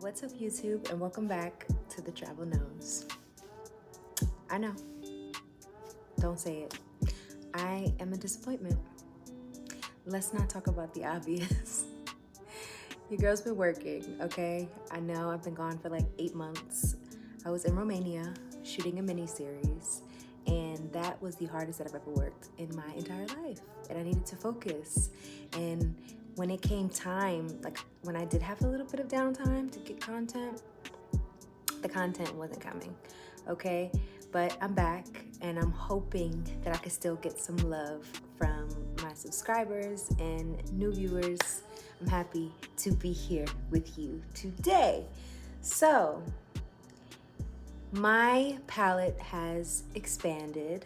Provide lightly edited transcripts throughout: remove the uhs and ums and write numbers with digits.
What's up, YouTube, and welcome back to the Travel Nose. I know, don't say it. I am a disappointment. Let's not talk about the obvious. Your girl's been working, okay? I know I've been gone for like 8 months. I was in Romania shooting a mini-series, and that was the hardest that I've ever worked in my entire life. And I needed to focus. And when it came time, like when I did have a little bit of downtime to get content, the content wasn't coming, okay? But I'm back, and I'm hoping that I could still get some love from my subscribers and new viewers. I'm happy to be here with you today. So, my palette has expanded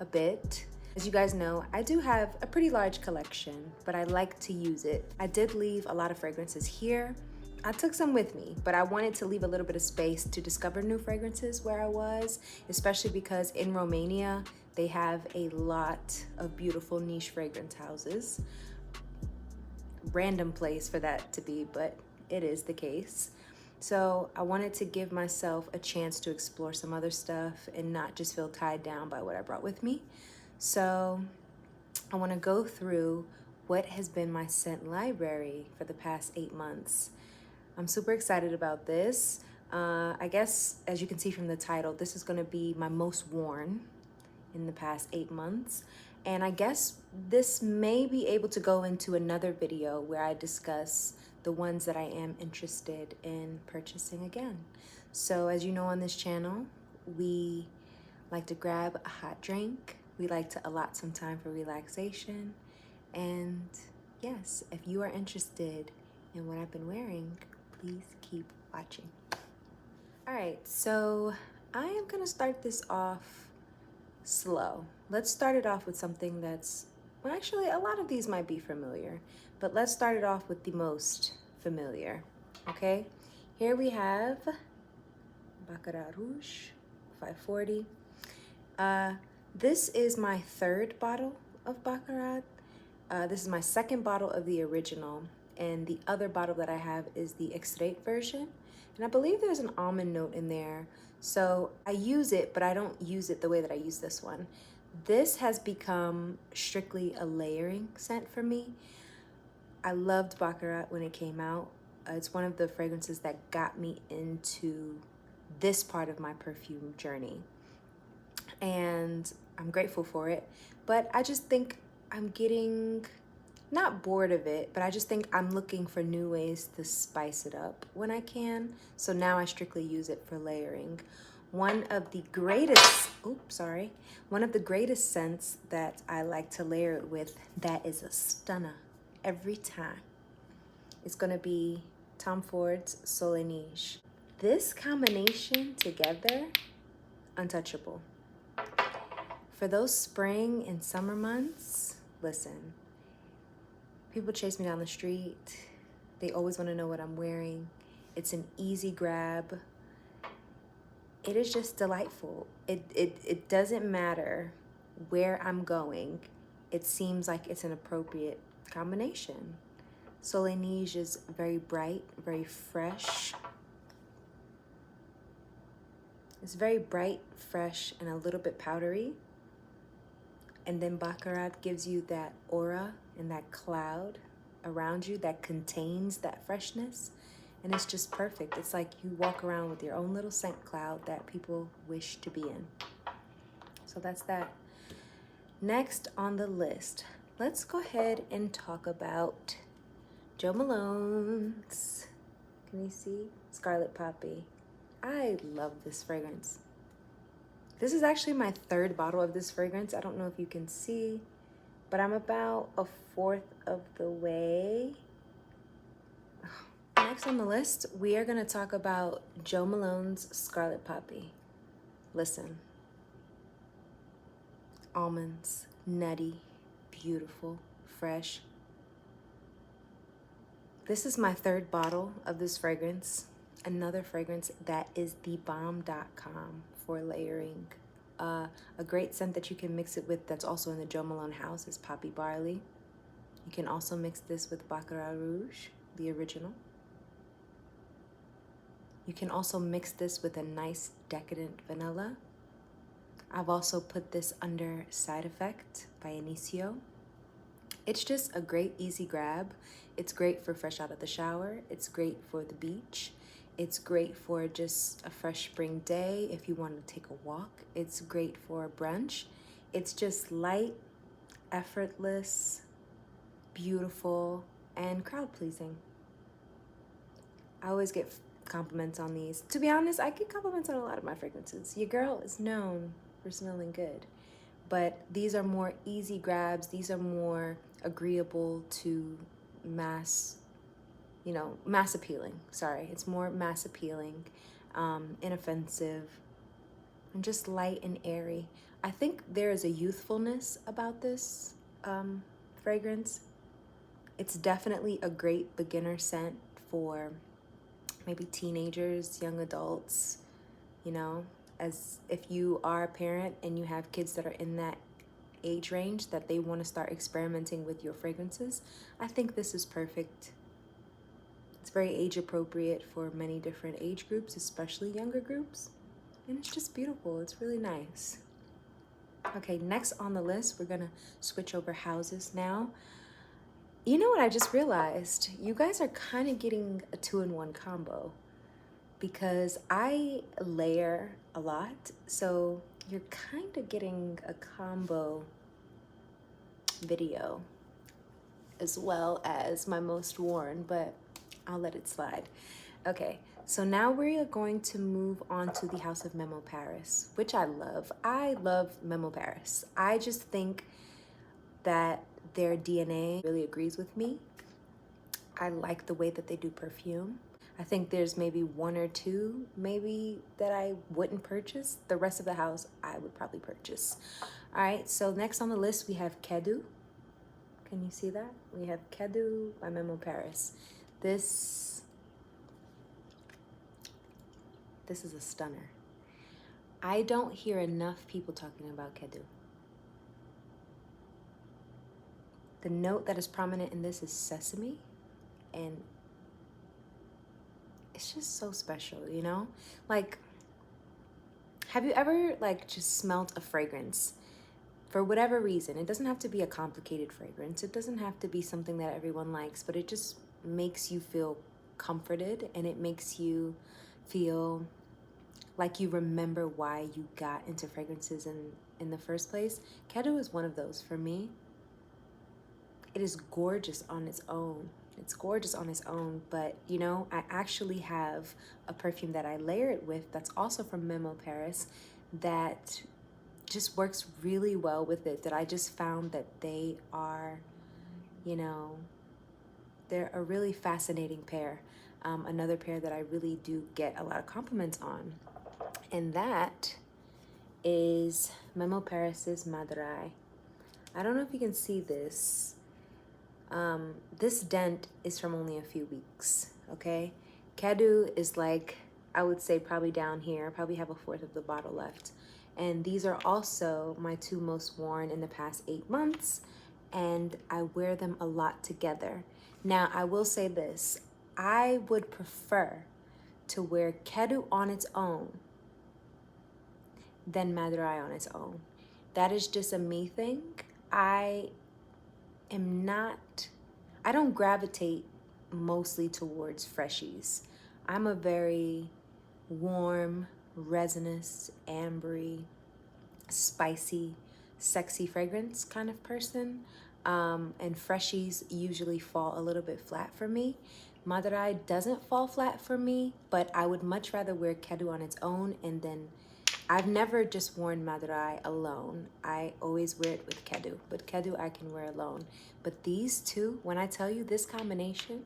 a bit. As you guys know, I do have a pretty large collection, but I like to use it. I did leave a lot of fragrances here. I took some with me, but I wanted to leave a little bit of space to discover new fragrances where I was, especially because in Romania, they have a lot of beautiful niche fragrance houses. Random place for that to be, but it is the case. So I wanted to give myself a chance to explore some other stuff and not just feel tied down by what I brought with me. So I want to go through what has been my scent library for the past 8 months. I'm super excited about this. I guess, as you can see from the title, this is going to be my most worn in the past 8 months. And I guess this may be able to go into another video where I discuss the ones that I am interested in purchasing again. So as you know, on this channel, we like to grab a hot drink. We like to allot some time for relaxation. And yes, if you are interested in what I've been wearing, please keep watching. All right, so I am gonna start this off slow. Let's start it off with something that's, well, actually a lot of these might be familiar, but let's start it off with the most familiar, okay? Here we have Baccarat Rouge, 540. This is my third bottle of Baccarat. This is my second bottle of the original, and the other bottle that I have is the extrait version. And I believe there's an almond note in there. So I use it, but I don't use it the way that I use this one. This has become strictly a layering scent for me. I loved Baccarat when it came out. It's one of the fragrances that got me into this part of my perfume journey. And I'm grateful for it. But I just think I'm getting, not bored of it, but I just think I'm looking for new ways to spice it up when I can. So now I strictly use it for layering. One of the greatest scents that I like to layer it with, that is a stunner every time, it's gonna be Tom Ford's Soleil Neige. This combination together, untouchable. For those spring and summer months, listen, people chase me down the street. They always want to know what I'm wearing. It's an easy grab. It is just delightful. It doesn't matter where I'm going. It seems like it's an appropriate combination. Soleil Neige is very bright, very fresh. It's very bright, fresh, and a little bit powdery. And then Baccarat gives you that aura and that cloud around you that contains that freshness. And it's just perfect. It's like you walk around with your own little scent cloud that people wish to be in. So that's that. Next on the list, let's go ahead and talk about Jo Malone's, can you see? Scarlet Poppy. I love this fragrance. This is actually my third bottle of this fragrance. I don't know if you can see, but I'm about a fourth of the way. Next on the list, we are gonna talk about Jo Malone's Scarlet Poppy. Listen. Almonds, nutty, beautiful, fresh. This is my third bottle of this fragrance. Another fragrance that is the bomb.com for layering. A great scent that you can mix it with that's also in the Jo Malone house is Poppy Barley. You can also mix this with Baccarat Rouge, the original. You can also mix this with a nice decadent vanilla. I've also put this under Side Effect by Inicio. It's just a great easy grab. It's great for fresh out of the shower. It's great for the beach. It's great for just a fresh spring day if you want to take a walk. It's great for brunch. It's just light, effortless, beautiful, and crowd pleasing. I always get compliments on these. To be honest, I get compliments on a lot of my fragrances. Your girl is known for smelling good, but these are more easy grabs. These are more agreeable to mass, mass appealing. Sorry, it's more mass appealing, inoffensive, and just light and airy. I think there is a youthfulness about this fragrance. It's definitely a great beginner scent for maybe teenagers, young adults, as if you are a parent and you have kids that are in that age range that they want to start experimenting with your fragrances. I think this is perfect. It's very age appropriate for many different age groups, especially younger groups. And it's just beautiful. It's really nice. Okay, next on the list, we're gonna switch over houses now. You know what I just realized? You guys are kind of getting a 2-in-1 combo because I layer a lot. So you're kind of getting a combo video as well as my most worn, but I'll let it slide. Okay, so now we are going to move on to the House of Memo Paris, which I love. I love Memo Paris. I just think that their DNA really agrees with me. I like the way that they do perfume. I think there's maybe 1 or 2 maybe that I wouldn't purchase. The rest of the house I would probably purchase. All right, so next on the list we have Kedu. Can you see that? We have Kedu by Memo Paris. This is a stunner. I don't hear enough people talking about Kedu. The note that is prominent in this is sesame, and it's just so special, Like, have you ever just smelt a fragrance for whatever reason? It doesn't have to be a complicated fragrance. It doesn't have to be something that everyone likes, but it just makes you feel comforted, and it makes you feel like you remember why you got into fragrances in the first place. Kedu is one of those for me. It is gorgeous on its own. It's gorgeous on its own, but I actually have a perfume that I layer it with that's also from Memo Paris that just works really well with it, that I just found that they are, they're a really fascinating pair. Another pair that I really do get a lot of compliments on, and that is Memo Paris's Madurai. I don't know if you can see this. This dent is from only a few weeks, okay? Kedu is I would say probably down here. I probably have a 1/4 of the bottle left. And these are also my 2 most worn in the past 8 months, and I wear them a lot together. Now, I will say this. I would prefer to wear Kedu on its own than Madurai on its own. That is just a me thing. I don't gravitate mostly towards freshies. I'm a very warm, resinous, ambery, spicy, sexy fragrance kind of person. And freshies usually fall a little bit flat for me. Madurai doesn't fall flat for me, but I would much rather wear Kedu on its own, and then I've never just worn Madurai alone. I always wear it with Kedu, but Kedu I can wear alone. But these two, when I tell you this combination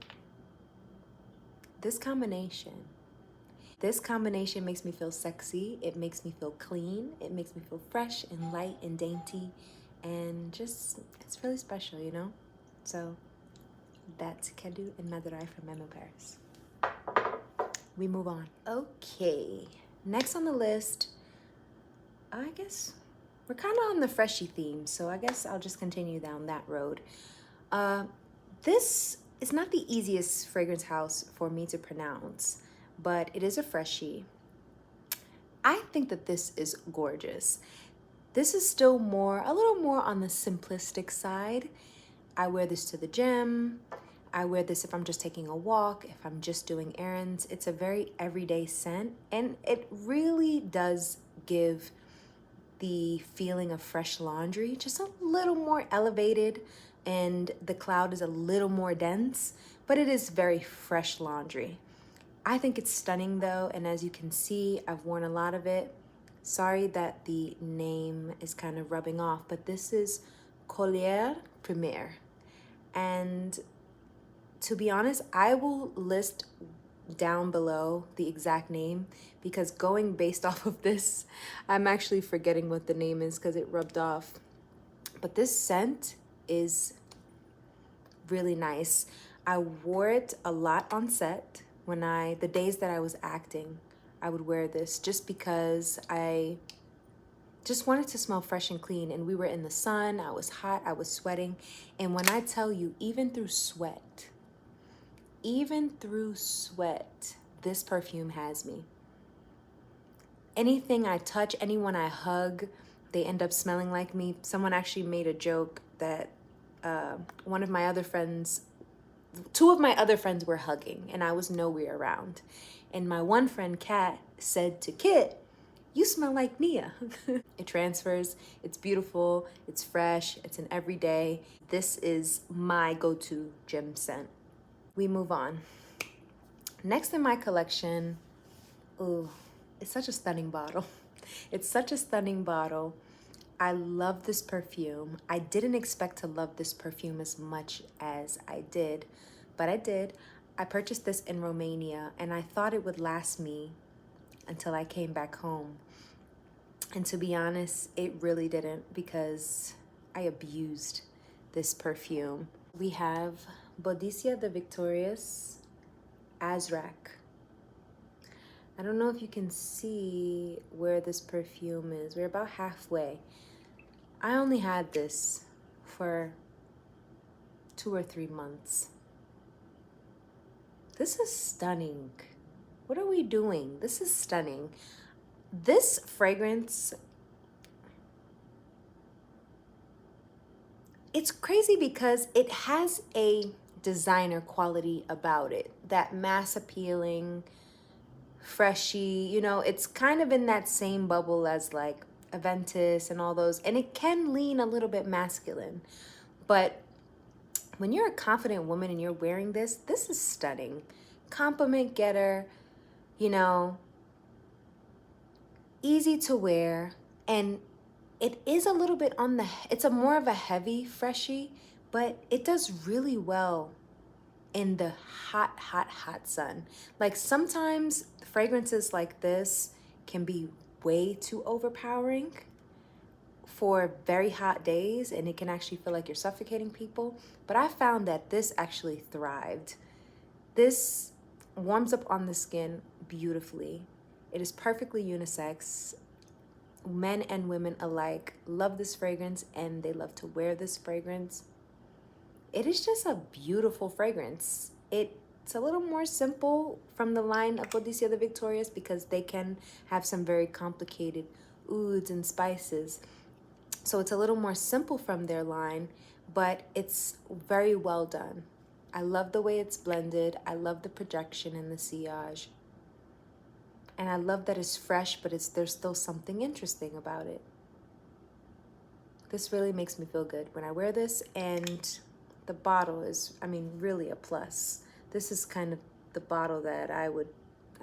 makes me feel sexy. It makes me feel clean. It makes me feel fresh and light and dainty, and just, it's really special, So that's Kedu and Madurai from Memo Paris. We move on. Okay, next on the list, I guess we're kind of on the freshy theme, so I guess I'll just continue down that road. This is not the easiest fragrance house for me to pronounce, but it is a freshie. I think that this is gorgeous. This is still a little more on the simplistic side. I wear this to the gym. I wear this if I'm just taking a walk, if I'm just doing errands. It's a very everyday scent, and it really does give the feeling of fresh laundry, just a little more elevated, and the cloud is a little more dense, but it is very fresh laundry. I think it's stunning though, and as you can see, I've worn a lot of it. Sorry that the name is kind of rubbing off, but this is Couleur Primaire. And to be honest, I will list down below the exact name, because going based off of this, I'm actually forgetting what the name is because it rubbed off. But this scent is really nice. I wore it a lot on set. The days that I was acting, I would wear this just because I just wanted to smell fresh and clean. And we were in the sun, I was hot, I was sweating. And when I tell you, even through sweat, this perfume has me. Anything I touch, anyone I hug, they end up smelling like me. Someone actually made a joke that two of my other friends were hugging and I was nowhere around. And my one friend, Kat, said to Kit, "You smell like Nia." It transfers, it's beautiful, it's fresh, it's an everyday. This is my go-to gym scent. We move on. Next in my collection, ooh, it's such a stunning bottle. It's such a stunning bottle. I love this perfume. I didn't expect to love this perfume as much as I did, but I did. I purchased this in Romania and I thought it would last me until I came back home. And to be honest, it really didn't, because I abused this perfume. We have Boadicea the Victorious Azrak. I don't know if you can see where this perfume is. We're about halfway. I only had this for 2 or 3 months. This is stunning. What are we doing? This is stunning. This fragrance, it's crazy because it has a designer quality about it. That mass appealing, freshy, it's kind of in that same bubble as like Aventus and all those. And it can lean a little bit masculine. But when you're a confident woman and you're wearing this, this is stunning. Compliment getter, easy to wear. And it is a little bit it's more of a heavy freshie, but it does really well in the hot, hot, hot sun. Like sometimes fragrances like this can be way too overpowering for very hot days, and it can actually feel like you're suffocating people. But I found that this actually thrived. This warms up on the skin beautifully. It is perfectly unisex. Men and women alike love this fragrance, and they love to wear this fragrance. It is just a beautiful fragrance. It's a little more simple from the line of Boadicea the Victorious, because they can have some very complicated ouds and spices. So it's a little more simple from their line, but it's very well done. I love the way it's blended. I love the projection and the sillage. And I love that it's fresh, but there's still something interesting about it. This really makes me feel good when I wear this, and the bottle is, really a plus. This is kind of the bottle that I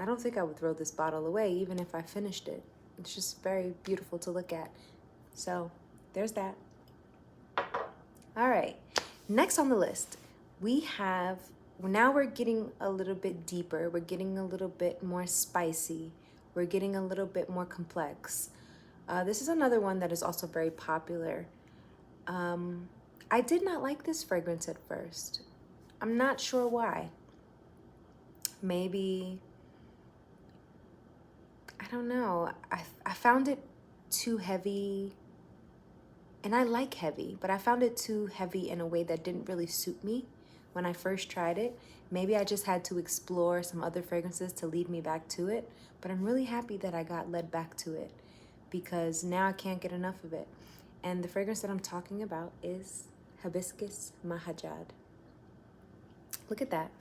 don't think I would throw this bottle away even if I finished it. It's just very beautiful to look at. So there's that. All right, next on the list, now we're getting a little bit deeper. We're getting a little bit more spicy. We're getting a little bit more complex. This is another one that is also very popular. I did not like this fragrance at first. I'm not sure why. Maybe, I don't know. I found it too heavy, and I like heavy, but I found it too heavy in a way that didn't really suit me. when I first tried it. Maybe I just had to explore some other fragrances to lead me back to it, but I'm really happy that I got led back to it because now I can't get enough of it. And the fragrance that I'm talking about is Hibiscus Mahajad. Look at that.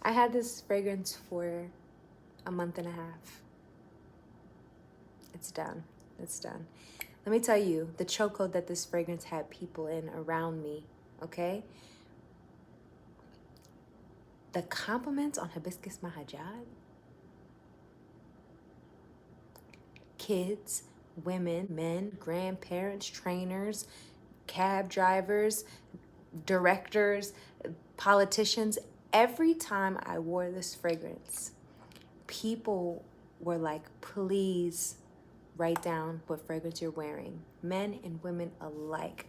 I had this fragrance for a month and a half. It's done. It's done. Let me tell you the chokehold that this fragrance had people in around me, okay? The compliments on Hibiscus Mahajad, kids, women, men, grandparents, trainers, cab drivers, directors, politicians. Every time I wore this fragrance, people were like, please write down what fragrance you're wearing. Men and women alike.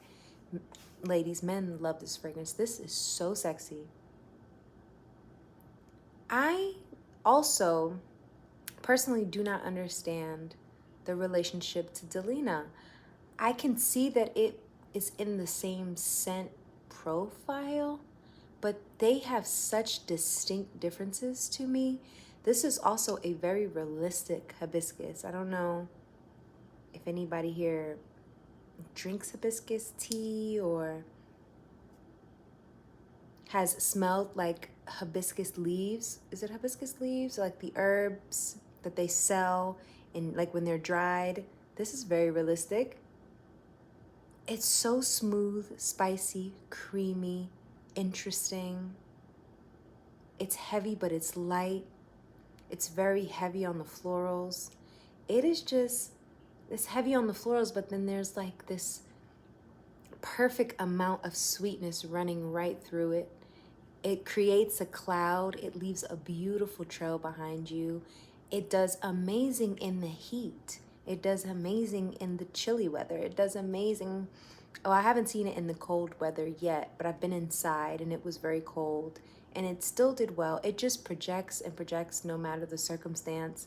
Ladies, men love this fragrance. This is so sexy. I also personally do not understand the relationship to Delina. I can see that it is in the same scent profile, but they have such distinct differences to me. This is also a very realistic hibiscus. I don't know if anybody here drinks hibiscus tea or has smelled like hibiscus leaves. Is it hibiscus leaves? Like the herbs that they sell in like when they're dried. This is very realistic. It's so smooth, spicy, creamy, interesting. It's heavy, but it's light. It's very heavy on the florals. It is just, it's heavy on the florals, but then there's like this perfect amount of sweetness running right through it. It creates a cloud. It leaves a beautiful trail behind you. It does amazing in the heat. It does amazing in the chilly weather. It does amazing. Oh, I haven't seen it in the cold weather yet, but I've been inside and it was very cold and it still did well. It just projects and projects no matter the circumstance.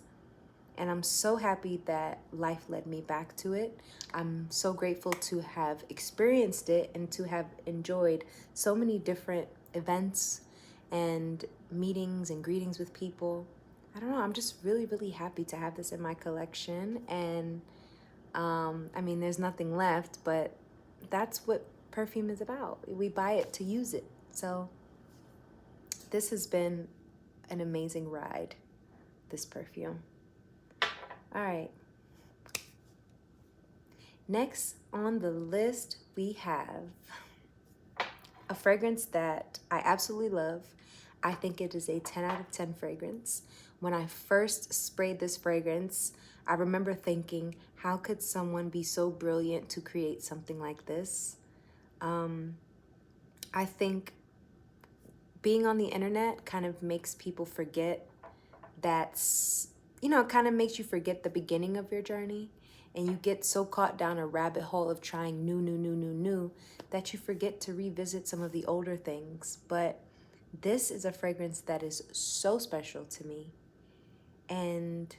And I'm so happy that life led me back to it. I'm so grateful to have experienced it and to have enjoyed so many different events and meetings and greetings with people. I don't know, I'm just really, really happy to have this in my collection. And I mean, there's nothing left, but that's what perfume is about. We buy it to use it. So this has been an amazing ride, this perfume. All right. Next on the list, we have a fragrance that I absolutely love. I think it is a 10 out of 10 fragrance. When I first sprayed this fragrance, I remember thinking, how could someone be so brilliant to create something like this? I think being on the internet kind of makes people forget that's, you know, it kind of makes you forget the beginning of your journey. And you get so caught down a rabbit hole of trying new that you forget to revisit some of the older things. But this is a fragrance that is so special to me. And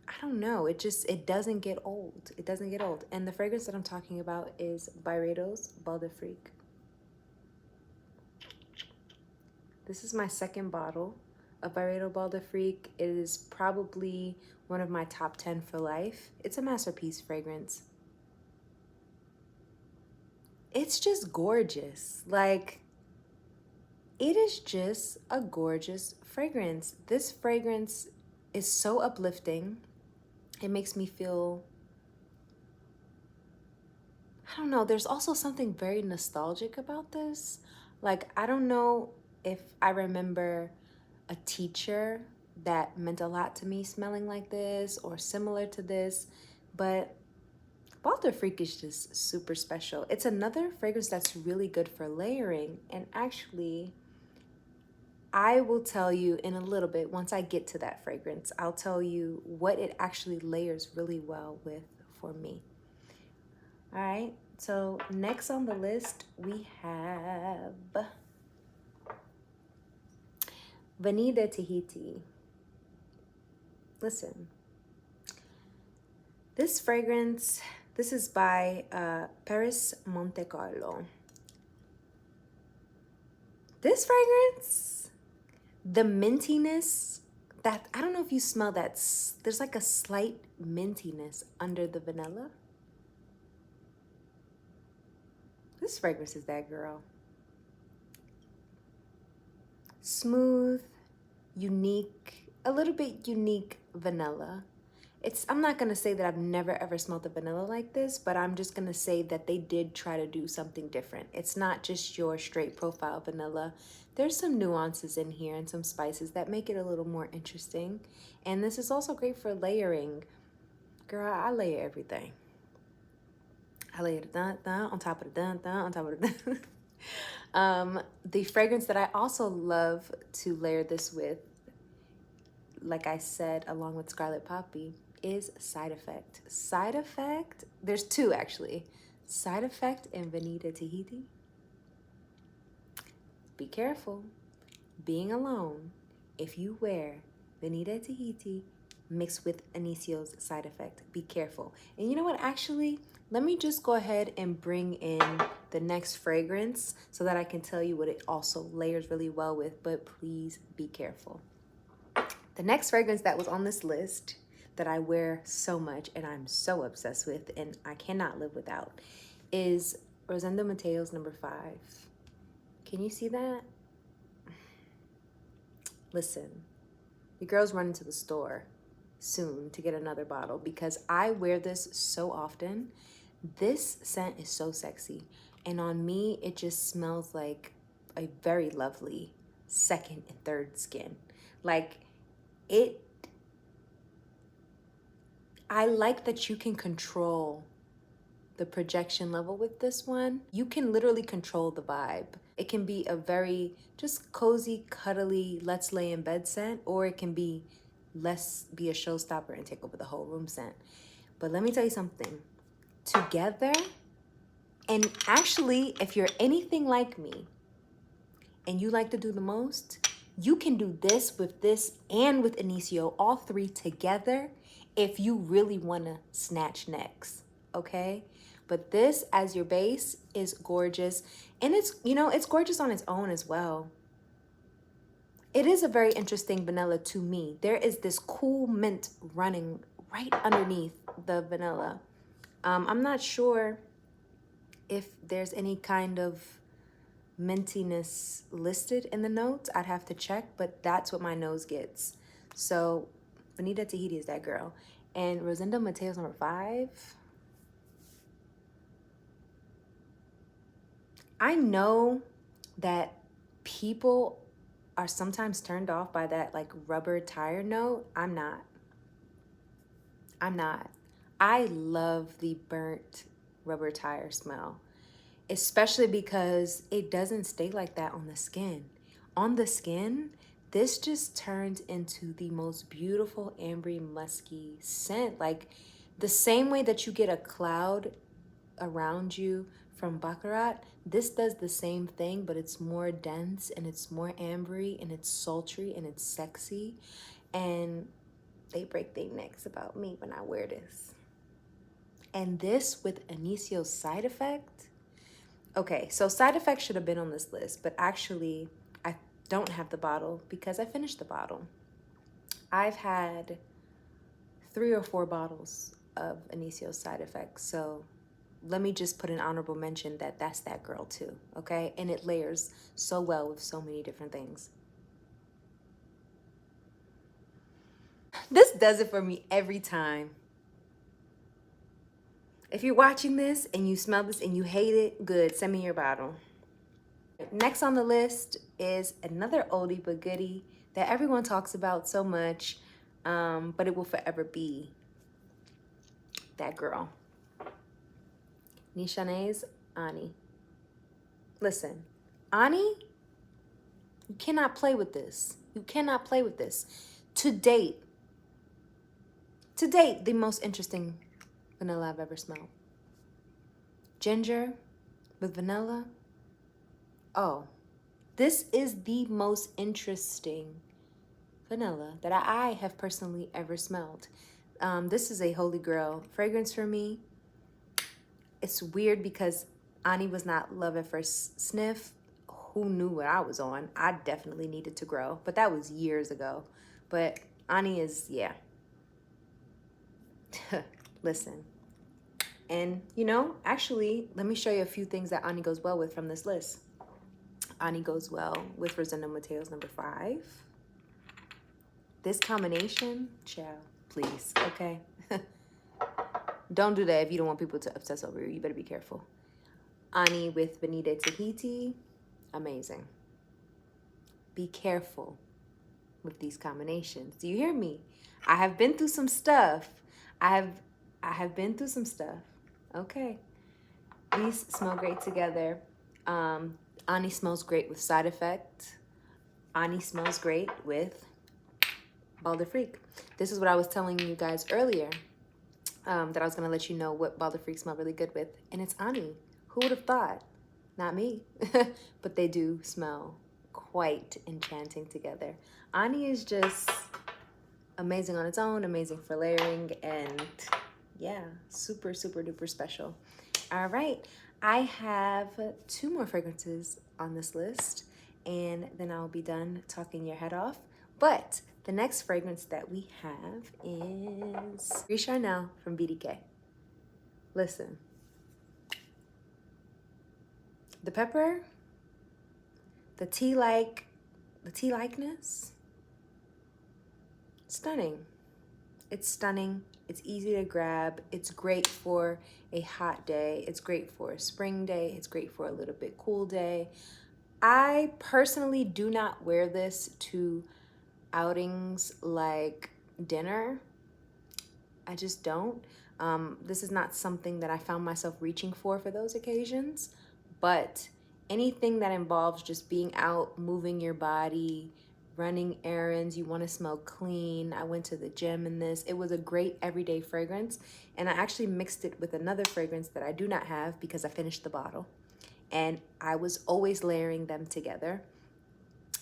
I don't know, it doesn't get old. It doesn't get old. And the fragrance that I'm talking about is Byredo's Bal D'Afrique. This is my second bottle of Byredo Bal D'Afrique. It is probably one of my top 10 for life. It's a masterpiece fragrance. It's just gorgeous. Like, it is just a gorgeous fragrance. This fragrance is so uplifting. It makes me feel, I don't know, there's also something very nostalgic about this. Like, I don't know if I remember a teacher that meant a lot to me smelling like this or similar to this, but Bal D'Afrique is just super special. It's another fragrance that's really good for layering. And actually, I will tell you in a little bit, once I get to that fragrance, I'll tell you what it actually layers really well with for me. All right, so next on the list, we have Vanille de Tahiti. Listen, this fragrance, this is by Perris Monte Carlo. This fragrance, the mintiness, that, I don't know if you smell that, there's like a slight mintiness under the vanilla. This fragrance is that girl. Smooth, unique, a little bit unique vanilla. I'm not gonna say that I've never ever smelled a vanilla like this, but I'm just gonna say that they did try to do something different. It's not just your straight profile vanilla. There's some nuances in here and some spices that make it a little more interesting. And this is also great for layering. Girl, I layer everything. I layer the dun-dun on top of the dun-dun on top of the dun. The fragrance that I also love to layer this with, like I said, along with Scarlet Poppy, is Side Effect. Side Effect, there's two actually. Side Effect and Vanille de Tahiti. Be careful being alone if you wear Vanille de Tahiti mixed with Inicio's Side Effect. Be careful. And you know what, actually, let me just go ahead and bring in the next fragrance so that I can tell you what it also layers really well with, but please be careful. The next fragrance that was on this list that I wear so much and I'm so obsessed with and I cannot live without is Rosendo Mateo's number 5. Can you see that? Listen, your girl's running to the store soon to get another bottle because I wear this so often. This scent is so sexy. And on me, it just smells like a very lovely second and third skin. Like I like that you can control the projection level with this one. You can literally control the vibe. It can be a very just cozy, cuddly, let's lay in bed scent, or it can be let's be a showstopper and take over the whole room scent. But let me tell you something. Together, and actually, if you're anything like me and you like to do the most, you can do this and with Inicio, all three together, if you really want to snatch necks, okay? But this as your base is gorgeous. And it's, you know, it's gorgeous on its own as well. It is a very interesting vanilla to me. There is this cool mint running right underneath the vanilla. I'm not sure if there's any kind of mintiness listed in the notes. I'd have to check, but that's what my nose gets. So Vanille de Tahiti is that girl. And Rosendo Mateo's number 5. I know that people are sometimes turned off by that like rubber tire note. I'm not. I love the burnt rubber tire smell, especially because it doesn't stay like that on the skin. On the skin, this just turns into the most beautiful ambery musky scent. Like the same way that you get a cloud around you from Baccarat, this does the same thing, but it's more dense and it's more ambery and it's sultry and it's sexy. And they break their necks about me when I wear this. And this with Inicio's Side Effect. Okay, so Side Effect should have been on this list, but actually I don't have the bottle because I finished the bottle. I've had 3 or 4 bottles of Inicio's Side Effect, so let me just put an honorable mention that that's that girl too, okay? And it layers so well with so many different things. This does it for me every time. If you're watching this and you smell this and you hate it, good, send me your bottle. Next on the list is another oldie but goodie that everyone talks about so much, but it will forever be that girl. Nishane's Ani. Listen, Ani, you cannot play with this. You cannot play with this. To date, the most interesting vanilla I've ever smelled. Ginger with vanilla. Oh, this is the most interesting vanilla that I have personally ever smelled. This is a holy grail fragrance for me. It's weird because Ani was not love at first sniff. who knew what I was on. I definitely needed to grow, but that was years ago. But Ani is, yeah. Listen. And, you know, actually, let me show you a few things that Ani goes well with from this list. Ani goes well with Rosendo Mateo's number 5. This combination, child, please, okay? Don't do that if you don't want people to obsess over you. You better be careful. Ani with Vanille Tahiti, amazing. Be careful with these combinations. Do you hear me? I have been through some stuff. I have been through some stuff. Okay. These smell great together. Ani smells great with Side Effect. Ani smells great with Bal D'Afrique. This is what I was telling you guys earlier, that I was going to let you know what Bal D'Afrique smell really good with. And it's Ani. Who would have thought? Not me. But they do smell quite enchanting together. Ani is just amazing on its own, amazing for layering, and yeah, super, super duper special. All right, I have 2 more fragrances on this list, and then I'll be done talking your head off. But the next fragrance that we have is Gris Charnel from BDK. Listen. The pepper, the tea-likeness, stunning. It's stunning. It's easy to grab. It's great for a hot day. It's great for a spring day. It's great for a little bit cool day. I personally do not wear this to outings like dinner. I just don't. This is not something that I found myself reaching for those occasions. But anything that involves just being out, moving your body, running errands, you want to smell clean. I went to the gym in this. It was a great everyday fragrance. And I actually mixed it with another fragrance that I do not have because I finished the bottle. And I was always layering them together.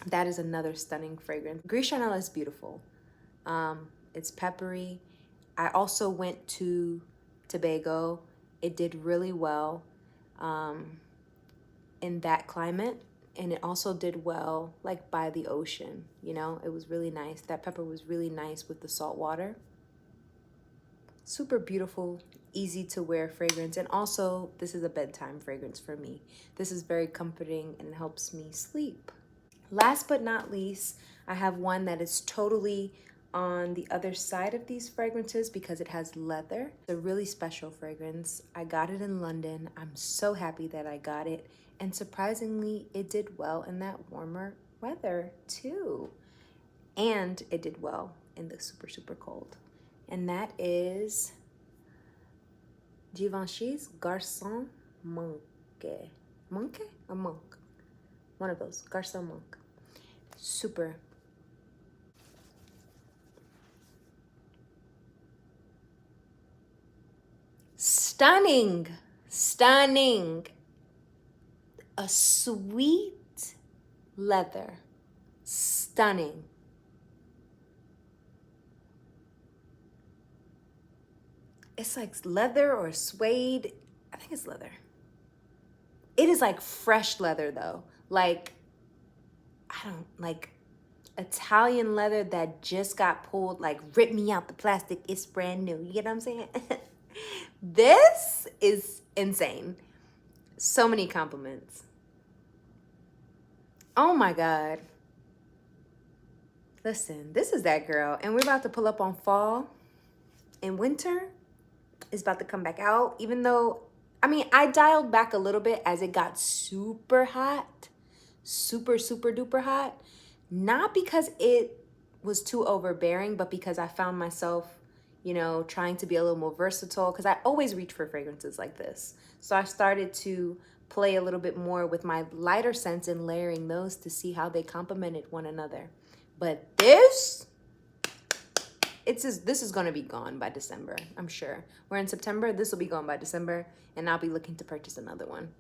That is another stunning fragrance. Gris Charnel is beautiful. It's peppery. I also went to Tobago. It did really well. In that climate, and it also did well like by the ocean, you know. It was really nice. That pepper was really nice with the salt water. Super beautiful, easy to wear fragrance, and also this is a bedtime fragrance for me. This is very comforting and helps me sleep. Last but not least, I have one that is totally on the other side of these fragrances because it has leather. It's a really special fragrance. I got it in London. I'm so happy that I got it. And surprisingly, it did well in that warmer weather too. And it did well in the super, super cold. And that is Givenchy's Garçon Manque. Manque or Monk? One of those. Garçon Monk. Super. Stunning. Stunning. A sweet leather. Stunning. It's like leather or suede. I think it's leather. It is like fresh leather though. Like, like Italian leather that just got pulled, like rip me out the plastic. It's brand new. You get what I'm saying? This is insane. So many compliments. Oh my God. Listen, this is that girl. And we're about to pull up on fall and winter is about to come back out. Even though, I mean, I dialed back a little bit as it got super hot. Super, super duper hot. Not because it was too overbearing, but because I found myself, you know, trying to be a little more versatile because I always reach for fragrances like this. So I started to play a little bit more with my lighter scents and layering those to see how they complemented one another. But this is going to be gone by December, I'm sure. We're in September, this will be gone by December, and I'll be looking to purchase another one.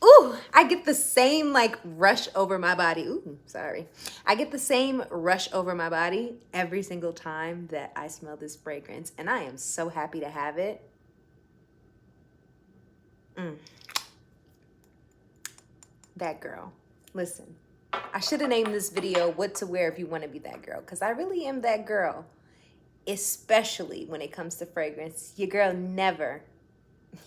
Ooh, I get the same like rush over my body. Ooh, sorry. I get the same rush over my body every single time that I smell this fragrance, and I am so happy to have it. that girl. Listen, I should have named this video what to wear if you want to be that girl, because I really am that girl, especially when it comes to fragrance. Your girl never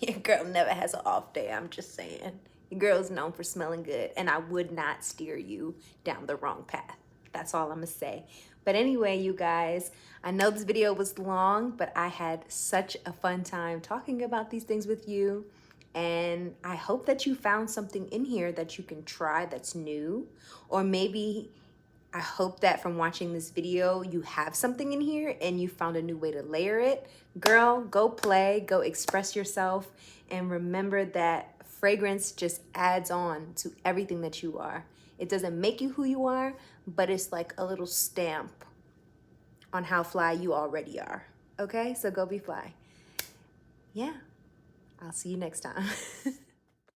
has an off day. I'm just saying. Your girl's known for smelling good, and I would not steer you down the wrong path. That's all I'm gonna say. But anyway, you guys, I know this video was long, but I had such a fun time talking about these things with you. And I hope that you found something in here that you can try that's new. Or maybe I hope that from watching this video, you have something in here and you found a new way to layer it. Girl, go play, go express yourself, and remember that fragrance just adds on to everything that you are. It doesn't make you who you are, but it's like a little stamp on how fly you already are. Okay, so go be fly. Yeah, I'll see you next time.